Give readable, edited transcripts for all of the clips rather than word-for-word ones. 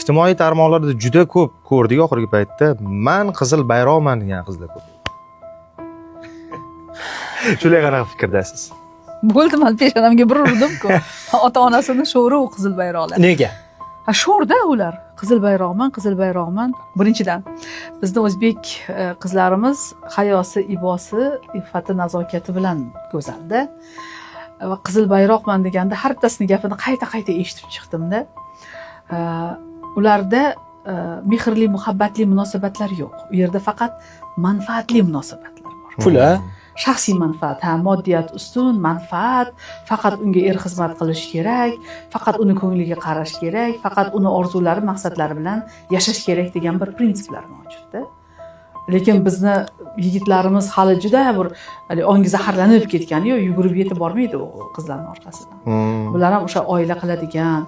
ijtimoiy tarmoqlarda juda ko'p ko'rdik oxirgi paytda. Men qizil bayroqman degan qizlar ko'p. Shularga qanaqa fikrdasiz? Bo'ldi, men peshonamga bir urdim-ku. Ota-onasini sho'ri u qizil bayroqlar. Nega? Ha, sho'rda ular. Qizil bayroqman, qizil bayroqman. Birinchidan, bizning o'zbek qizlarimiz hayosi, ibosi, iffati, nazokati bilan go'zalda. Va qizil bayroqman deganda har bittasini gapini qayta-qayta eshitib chiqdimda. Ularda mehrli, muhabbatli munosabatlar yo'q. U yerda faqat manfaatli munosabatlar bor. Pul-a? Shaxsiy manfaat, moddiyat ustun, manfaat, faqat unga xizmat qilish kerak, faqat uni ko'ngliga qarash kerak, faqat uni orzulari, maqsadlari bilan yashash kerak degan bir prinsiplar mavjudda. Lekin bizni yigitlarimiz hali juda bir ongi zaharlanib ketgan-yu, yugurib yetib bormaydi u qizlarning orqasidan. Bular ham o'sha oila qiladigan,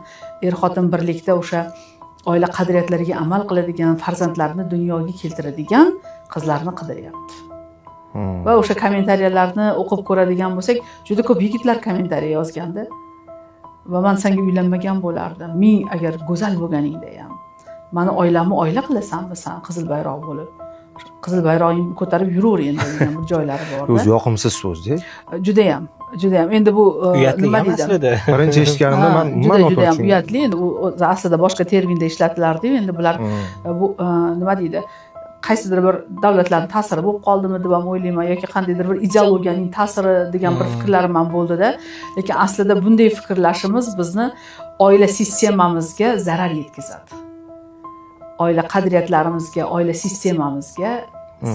xotin birlikda o'sha oila qadriyatlariga amal qiladigan, farzandlarni dunyoga keltiradigan qizlarni qidiryapti. Va o'sha kommentariyalarni o'qib ko'radigan bo'lsak, juda ko'p yigitlar kommentariya yozganda. Va men senga uylanmagan bo'lardim. Men agar go'zal bo'lganingda ham, meni oilamni oila qilasanmi sen qizil bayroq bo'lib? Qizil bayroqni ko'tarib yuraver endi degan bir joylari bor. O'zi yoqimsiz so'z-da. Juda ham. Endi bu nima deydi? Birinchi eshitganimda men juda ham uyatli. Endi u aslida boshqa terminda ishlatilardi-yu, endi bular bu nima deydi? Qaysidir bir davlatlarning ta'siri bo'lib qoldimi deb ham o'ylayman yoki qandaydir bir ideologiyaning ta'siri degan bir fikrlarim ham bo'ldi-da. Lekin aslida bunday fikrlashimiz bizni oila sistemamizga zarar yetkazadi. Oila qadriyatlarimizga, oila sistemamizga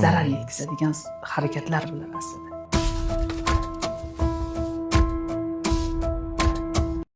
zarar yetkazadigan harakatlar bular aslida.